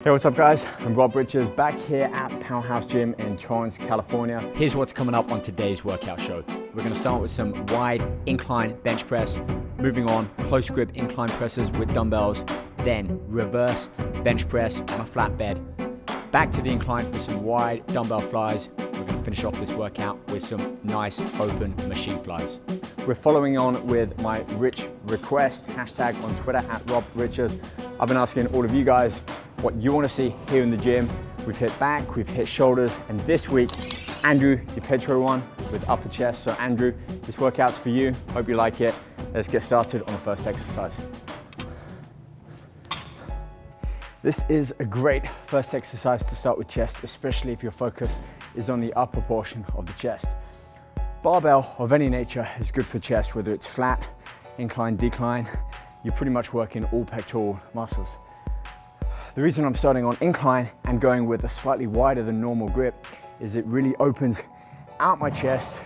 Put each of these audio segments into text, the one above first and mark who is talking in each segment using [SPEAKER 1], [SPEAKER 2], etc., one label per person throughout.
[SPEAKER 1] Hey, what's up guys? I'm Rob Richards back here at Powerhouse Gym in Torrance, California.
[SPEAKER 2] Here's what's coming up on today's workout show. We're gonna start with some wide incline bench press, moving on close grip incline presses with dumbbells, then reverse bench press on a flat bed. Back to the incline for some wide dumbbell flies. We're gonna finish off this workout with some nice open machine flies.
[SPEAKER 1] We're following on with my rich request, hashtag on Twitter at Rob Richards. I've been asking all of you guys what you want to see here in the gym. We've hit back, we've hit shoulders, and this week, Andrew DiPietro one with upper chest. So Andrew, this workout's for you. Hope you like it. Let's get started on the first exercise. This is a great first exercise to start with chest, especially if your focus is on the upper portion of the chest. Barbell of any nature is good for chest, whether it's flat, incline, decline. You're pretty much working all pectoral muscles. The reason I'm starting on incline and going with a slightly wider than normal grip is it really opens out my chest,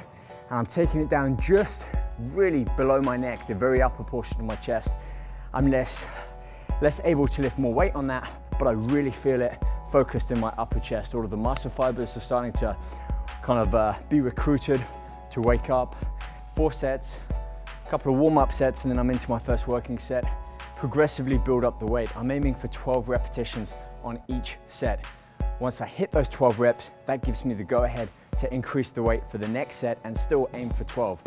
[SPEAKER 1] and I'm taking it down just really below my neck, the very upper portion of my chest. I'm less able to lift more weight on that, but I really feel it focused in my upper chest. All of the muscle fibers are starting to kind of be recruited to wake up. 4 sets, a couple of warm-up sets, and then I'm into my first working set. Progressively build up the weight. I'm aiming for 12 repetitions on each set. Once I hit those 12 reps, that gives me the go-ahead to increase the weight for the next set and still aim for 12.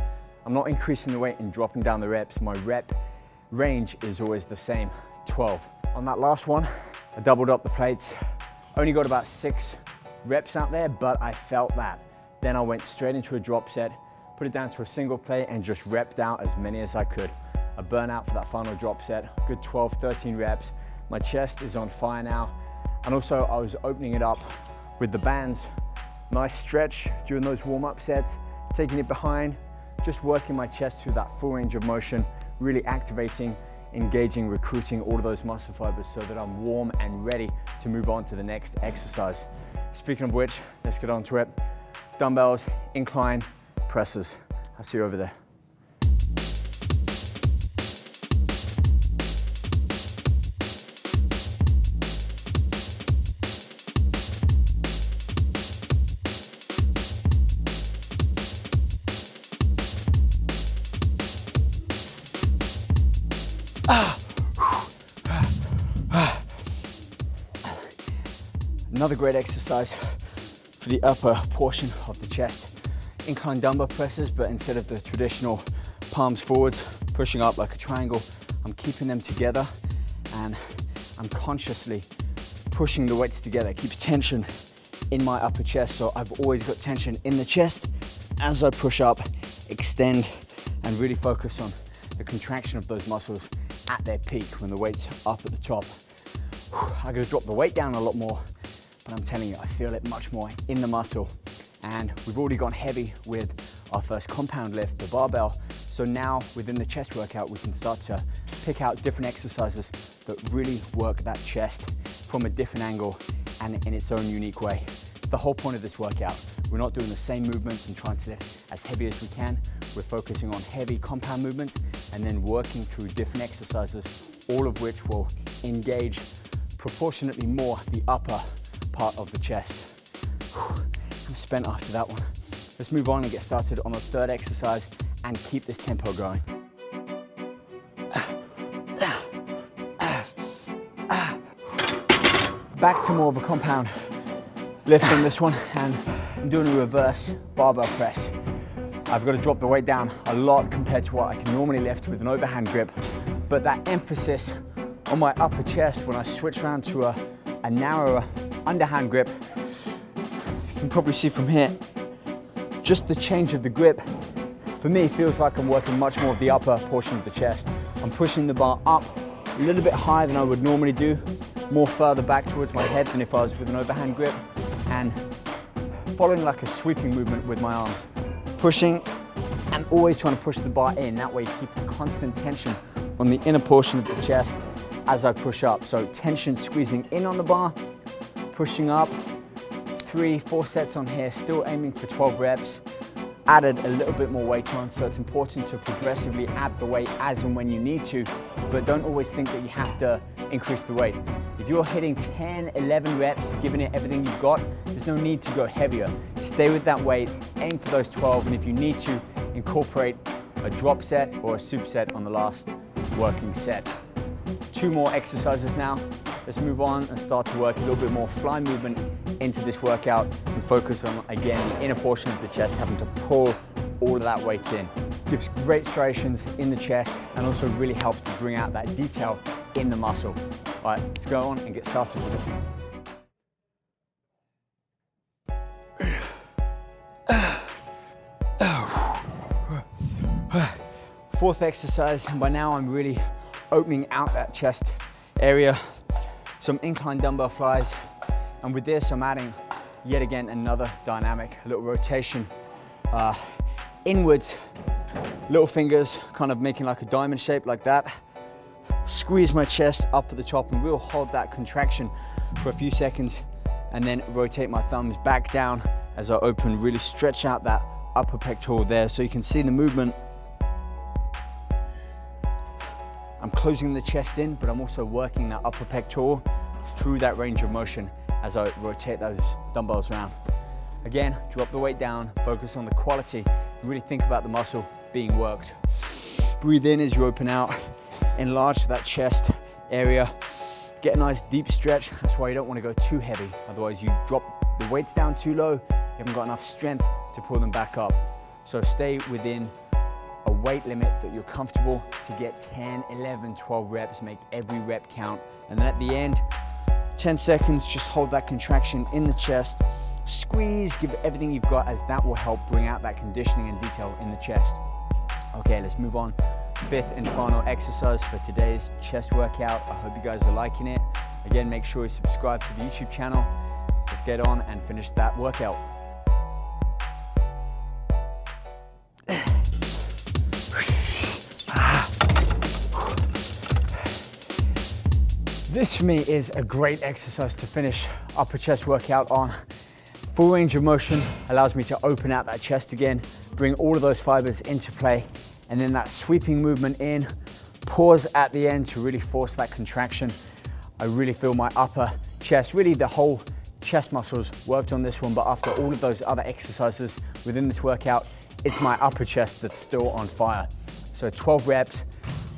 [SPEAKER 1] I'm not increasing the weight and dropping down the reps. My rep range is always the same, 12. On that last one, I doubled up the plates. Only got about 6 reps out there, but I felt that. Then I went straight into a drop set, put it down to a single plate and just repped out as many as I could. A burnout for that final drop set, good 12, 13 reps. My chest is on fire now. And also I was opening it up with the bands. Nice stretch during those warm-up sets, taking it behind, just working my chest through that full range of motion, really activating, engaging, recruiting all of those muscle fibers so that I'm warm and ready to move on to the next exercise. Speaking of which, let's get on to it. Dumbbells, incline, presses. I'll see you over there. Another great exercise for the upper portion of the chest. Incline dumbbell presses, but instead of the traditional palms forwards, pushing up like a triangle, I'm keeping them together and I'm consciously pushing the weights together. It keeps tension in my upper chest, so I've always got tension in the chest. As I push up, extend, and really focus on the contraction of those muscles at their peak when the weight's up at the top. I gotta drop the weight down a lot more, but I'm telling you, I feel it much more in the muscle. And we've already gone heavy with our first compound lift, the barbell. So now within the chest workout, we can start to pick out different exercises that really work that chest from a different angle and in its own unique way. It's the whole point of this workout. We're not doing the same movements and trying to lift as heavy as we can. We're focusing on heavy compound movements and then working through different exercises, all of which will engage proportionately more the upper part of the chest. I'm spent after that one. Let's move on and get started on the third exercise and keep this tempo going. Back to more of a compound lift on this one, and I'm doing a reverse barbell press. I've got to drop the weight down a lot compared to what I can normally lift with an overhand grip, but that emphasis on my upper chest when I switch around to a narrower underhand grip, you can probably see from here, just the change of the grip, for me, feels like I'm working much more of the upper portion of the chest. I'm pushing the bar up a little bit higher than I would normally do, more further back towards my head than if I was with an overhand grip, and following like a sweeping movement with my arms. Pushing and always trying to push the bar in. That way you keep a constant tension on the inner portion of the chest as I push up. So tension squeezing in on the bar, pushing up, 3-4 sets on here, still aiming for 12 reps. Added a little bit more weight on, so it's important to progressively add the weight as and when you need to, but don't always think that you have to increase the weight. If you're hitting 10, 11 reps, giving it everything you've got, there's no need to go heavier. Stay with that weight, aim for those 12, and if you need to, incorporate a drop set or a superset on the last working set. 2 more exercises now. Let's move on and start to work a little bit more fly movement into this workout and focus on, again, the inner portion of the chest, having to pull all of that weight in. Gives great striations in the chest and also really helps to bring out that detail in the muscle. All right, let's go on and get started with it. Fourth exercise, and by now I'm really opening out that chest area. Some incline dumbbell flies, and with this I'm adding yet again another dynamic, a little rotation inwards, little fingers kind of making like a diamond shape like that. Squeeze my chest up at the top and we'll hold that contraction for a few seconds, and then rotate my thumbs back down as I open, really stretch out that upper pectoral there so you can see the movement. I'm closing the chest in, but I'm also working that upper pectoral through that range of motion as I rotate those dumbbells around. Again, drop the weight down, focus on the quality, really think about the muscle being worked. Breathe in as you open out, enlarge that chest area, get a nice deep stretch. That's why you don't want to go too heavy, otherwise you drop the weights down too low, you haven't got enough strength to pull them back up. So stay within a weight limit that you're comfortable to get 10, 11, 12 reps, make every rep count. And then at the end, 10 seconds, just hold that contraction in the chest, squeeze, give everything you've got, as that will help bring out that conditioning and detail in the chest. Okay, let's move on. Fifth and final exercise for today's chest workout. I hope you guys are liking it. Again, make sure you subscribe to the YouTube channel. Let's get on and finish that workout. This for me is a great exercise to finish upper chest workout on. Full range of motion allows me to open out that chest again, bring all of those fibers into play, and then that sweeping movement in, pause at the end to really force that contraction. I really feel my upper chest, really the whole chest muscles worked on this one, but after all of those other exercises within this workout, it's my upper chest that's still on fire. So 12 reps,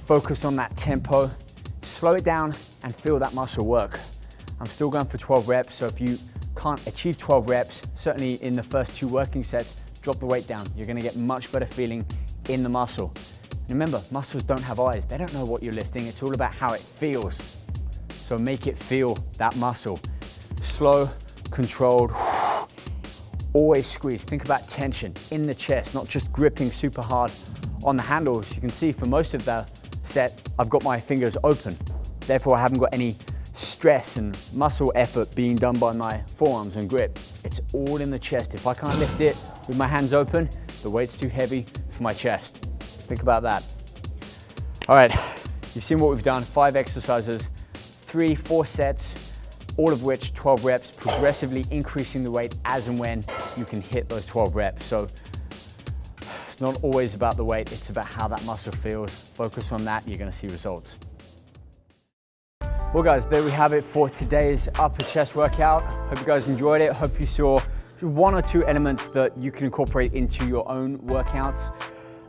[SPEAKER 1] focus on that tempo, slow it down and feel that muscle work. I'm still going for 12 reps, so if you can't achieve 12 reps, certainly in the first 2 working sets, drop the weight down. You're gonna get much better feeling in the muscle. And remember, muscles don't have eyes. They don't know what you're lifting. It's all about how it feels. So make it feel that muscle. Slow, controlled, always squeeze. Think about tension in the chest, not just gripping super hard on the handles. You can see for most of the set, I've got my fingers open. Therefore, I haven't got any stress and muscle effort being done by my forearms and grip. It's all in the chest. If I can't lift it with my hands open, the weight's too heavy for my chest. Think about that. All right, you've seen what we've done. 5 exercises, 3, 4 sets, all of which 12 reps, progressively increasing the weight as and when you can hit those 12 reps. So it's not always about the weight, it's about how that muscle feels. Focus on that, you're gonna see results. Well guys, there we have it for today's upper chest workout. Hope you guys enjoyed it. Hope you saw 1 or 2 elements that you can incorporate into your own workouts.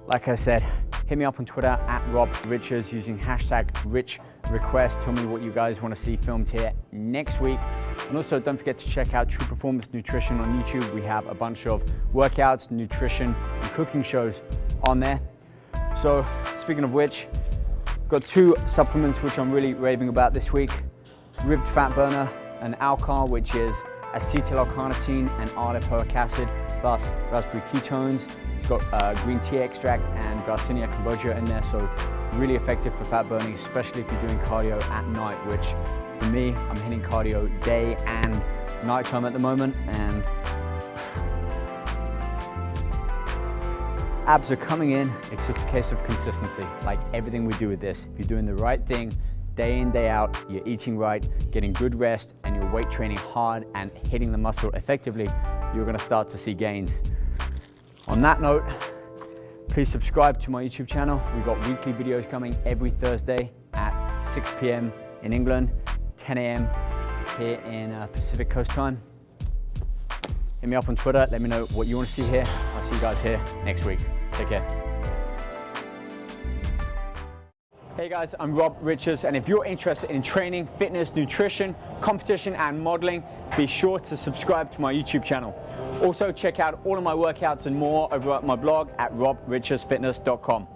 [SPEAKER 1] Like I said, hit me up on Twitter @RobRichards using #RichRequest. Tell me what you guys want to see filmed here next week. And also don't forget to check out True Performance Nutrition on YouTube. We have a bunch of workouts, nutrition, and cooking shows on there. So speaking of which, got 2 supplements which I'm really raving about this week. Ribbed Fat Burner and Alcar, which is acetyl-L-carnitine and adipoic acid, plus raspberry ketones. It's got green tea extract and Garcinia cambogia in there, so really effective for fat burning, especially if you're doing cardio at night, which for me, I'm hitting cardio day and nighttime at the moment, and abs are coming in. It's just a case of consistency, like everything we do with this. If you're doing the right thing, day in, day out, you're eating right, getting good rest, and you're weight training hard and hitting the muscle effectively, you're gonna start to see gains. On that note, please subscribe to my YouTube channel. We've got weekly videos coming every Thursday at 6 p.m. in England, 10 a.m. here in Pacific Coast time. Hit me up on Twitter, let me know what you want to see here. I'll see you guys here next week. Take care. Hey guys, I'm Rob Richards, and if you're interested in training, fitness, nutrition, competition, and modeling, be sure to subscribe to my YouTube channel. Also, check out all of my workouts and more over at my blog at robrichardsfitness.com.